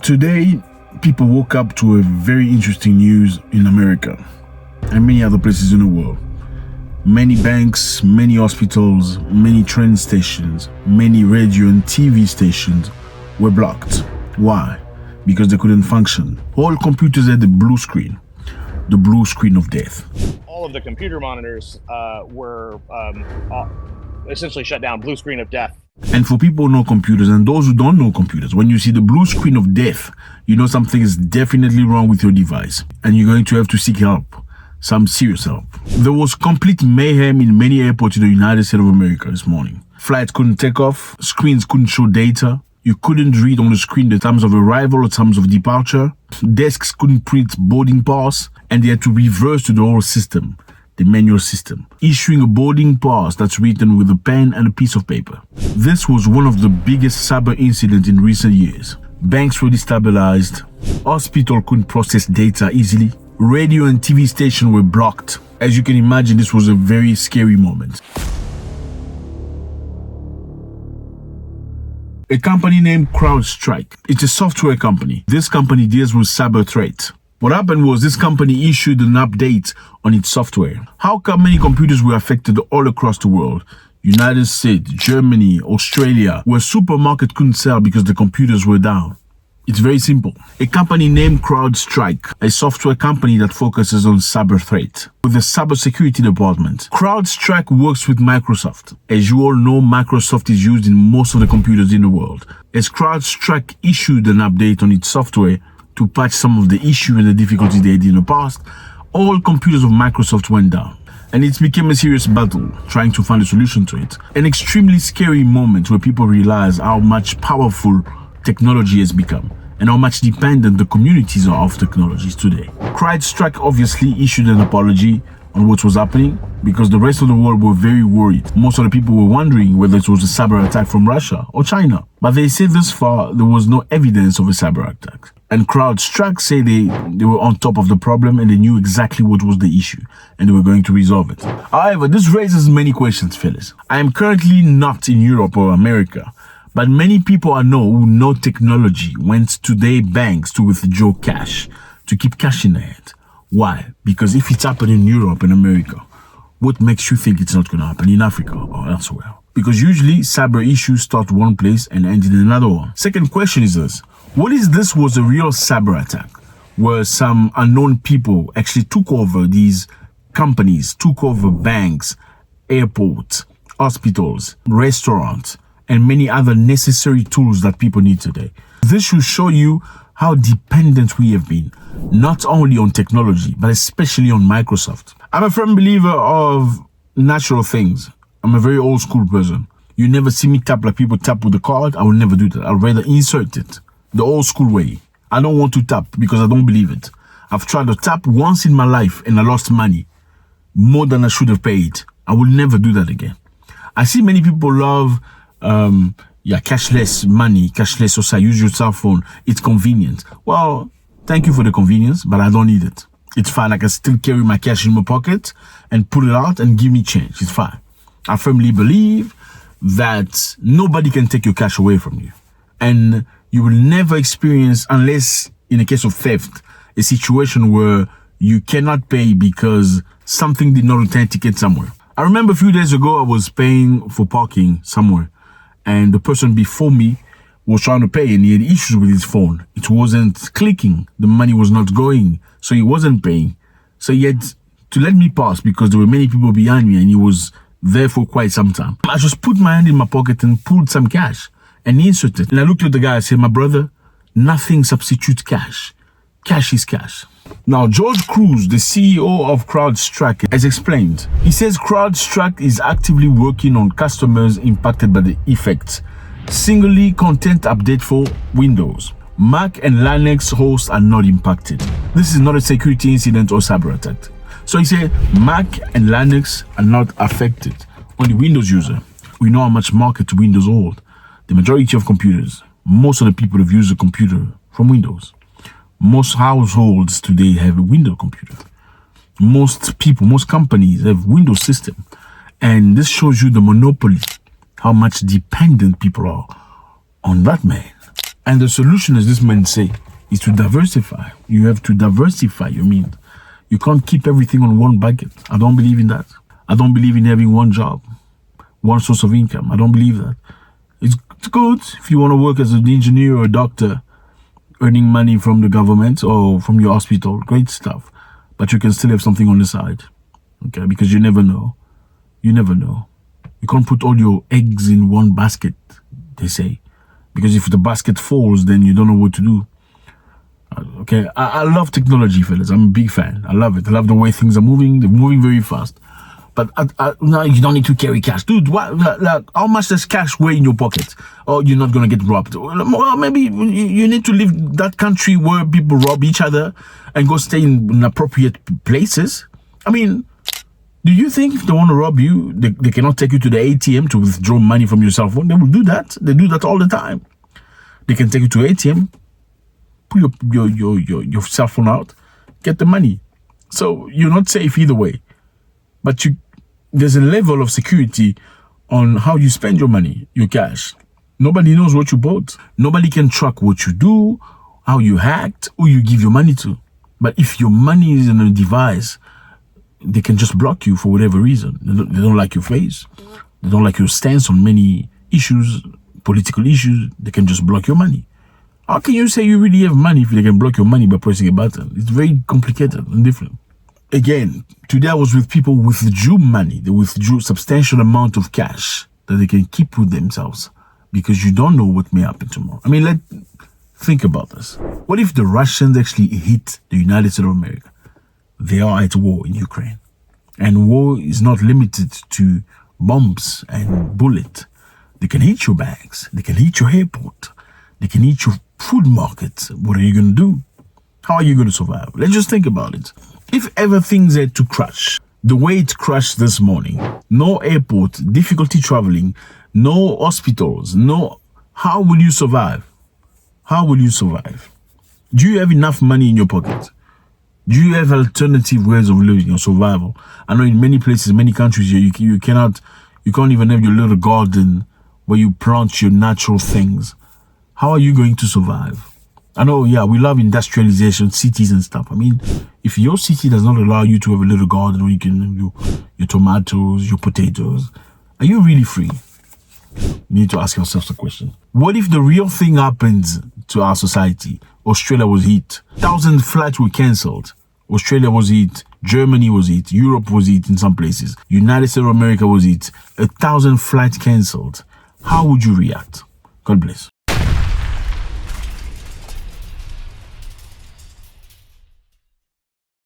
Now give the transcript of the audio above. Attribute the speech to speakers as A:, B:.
A: Today, people woke up to a very interesting news in America and many other places in the world. Many banks, many hospitals, many train stations, many radio and TV stations were blocked. Why? Because they couldn't function. All computers had the blue screen of death.
B: All of the computer monitors were essentially shut down, blue screen of death.
A: And for people who know computers and those who don't know computers, when you see the blue screen of death, you know something is definitely wrong with your device and you're going to have to seek help, some serious help. There was complete mayhem in many airports in the United States of America this morning. Flights couldn't take off, screens couldn't show data, you couldn't read on the screen the times of arrival or times of departure, desks couldn't print boarding pass, and they had to reverse to the whole system, the manual system, issuing a boarding pass that's written with a pen and a piece of paper. This was one of the biggest cyber incidents in recent years. Banks were destabilized, hospitals couldn't process data easily, radio and TV stations were blocked. As you can imagine, this was a very scary moment. A company named CrowdStrike. It's a software company. This company deals with cyber threats. What happened was this company issued an update on its software. How come many computers were affected all across the world? United States, Germany, Australia, where supermarkets couldn't sell because the computers were down. It's very simple. A company named CrowdStrike, a software company that focuses on cyber threats, with a cybersecurity department. CrowdStrike works with Microsoft. As you all know, Microsoft is used in most of the computers in the world. As CrowdStrike issued an update on its software to patch some of the issues and the difficulties they had in the past, all computers of Microsoft went down. And it became a serious battle trying to find a solution to it. An extremely scary moment where people realize how much powerful technology has become and how much dependent the communities are of technologies today. CrowdStrike obviously issued an apology on what was happening because the rest of the world were very worried. Most of the people were wondering whether it was a cyber attack from Russia or China. But they say thus far there was no evidence of a cyber attack. And CrowdStrike say they were on top of the problem and they knew exactly what was the issue and they were going to resolve it. However, this raises many questions, fellas. I am currently not in Europe or America, but many people I know who know technology went to their banks to withdraw cash, to keep cash in their hand. Why? Because if it's happened in Europe and America, what makes you think it's not going to happen in Africa or elsewhere? Because usually cyber issues start one place and end in another one. Second question is this. What if this was a real cyber attack where some unknown people actually took over these companies, took over banks, airports, hospitals, restaurants, and many other necessary tools that people need today? This should show you how dependent we have been, not only on technology, but especially on Microsoft. I'm a firm believer of natural things. I'm a very old school person. You never see me tap like people tap with a card. I will never do that. I'll rather insert it the old school way. I don't want to tap because I don't believe it. I've tried to tap once in my life and I lost money, more than I should have paid. I will never do that again. I see many people love cashless money, cashless society. Use your cell phone. It's convenient. Well, thank you for the convenience, but I don't need it. It's fine. I can still carry my cash in my pocket and pull it out and give me change. It's fine. I firmly believe that nobody can take your cash away from you. And you will never experience, unless in a case of theft, a situation where you cannot pay because something did not authenticate somewhere. I remember a few days ago, I was paying for parking somewhere and the person before me was trying to pay and he had issues with his phone. It wasn't clicking. The money was not going. So he wasn't paying. So he had to let me pass because there were many people behind me and he was there for quite some time. I just put my hand in my pocket and pulled some cash and inserted. And I looked at the guy and said, my brother, nothing substitutes cash. Cash is cash. Now, George Cruz, the CEO of CrowdStrike, has explained. He says CrowdStrike is actively working on customers impacted by the effects. Singly content update for Windows. Mac and Linux hosts are not impacted. This is not a security incident or cyber attack. So he said Mac and Linux are not affected. Only Windows user. We know how much market Windows hold. The majority of computers, most of the people have used a computer from Windows. Most households today have a Windows computer. Most people, most companies have Windows system. And this shows you the monopoly, how much dependent people are on that man. And the solution, as this man say, is to diversify. You have to diversify your means. You can't keep everything on one bucket. I don't believe in that. I don't believe in having one job, one source of income. I don't believe that. It's good if you want to work as an engineer or a doctor, earning money from the government or from your hospital. Great stuff. But you can still have something on the side. Okay, because you never know. You never know. You can't put all your eggs in one basket, they say. Because if the basket falls, then you don't know what to do. Okay, I love technology, fellas. I'm a big fan. I love it. I love the way things are moving. They're moving very fast. But no, you don't need to carry cash. Dude, what, like, how much does cash weigh in your pocket? Or you're not going to get robbed? Well, maybe you need to leave that country where people rob each other and go stay in inappropriate places. I mean, do you think if they want to rob you, they cannot take you to the ATM to withdraw money from your cell phone? They will do that. They do that all the time. They can take you to ATM, pull your cell phone out, get the money. So you're not safe either way. But there's a level of security on how you spend your money, your cash. Nobody knows what you bought. Nobody can track what you do, how you act, who you give your money to. But if your money is in a device, they can just block you for whatever reason. They don't like your face. They don't like your stance on many issues, political issues. They can just block your money. How can you say you really have money if they can block your money by pressing a button? It's very complicated and different. Again, today I was with people who withdrew money. They withdrew substantial amount of cash that they can keep with themselves because you don't know what may happen tomorrow. I mean, think about this. What if the Russians actually hit the United States of America? They are at war in Ukraine. And war is not limited to bombs and bullets. They can hit your banks. They can hit your airport. They can hit your food market. What are you going to do? How are you going to survive? Let's just think about it. If ever things had to crash, the way it crashed this morning, no airport, difficulty traveling, no hospitals, how will you survive? How will you survive? Do you have enough money in your pocket? Do you have alternative ways of living or survival? I know in many places, many countries, you can't even have your little garden where you plant your natural things. How are you going to survive? I know, yeah, we love industrialization, cities and stuff. I mean, if your city does not allow you to have a little garden where you can do your tomatoes, your potatoes, are you really free? You need to ask yourself the question. What if the real thing happens to our society? Australia was hit. 1,000 flights were cancelled. Australia was hit. Germany was hit. Europe was hit in some places. United States of America was hit. 1,000 flights cancelled. How would you react? God bless.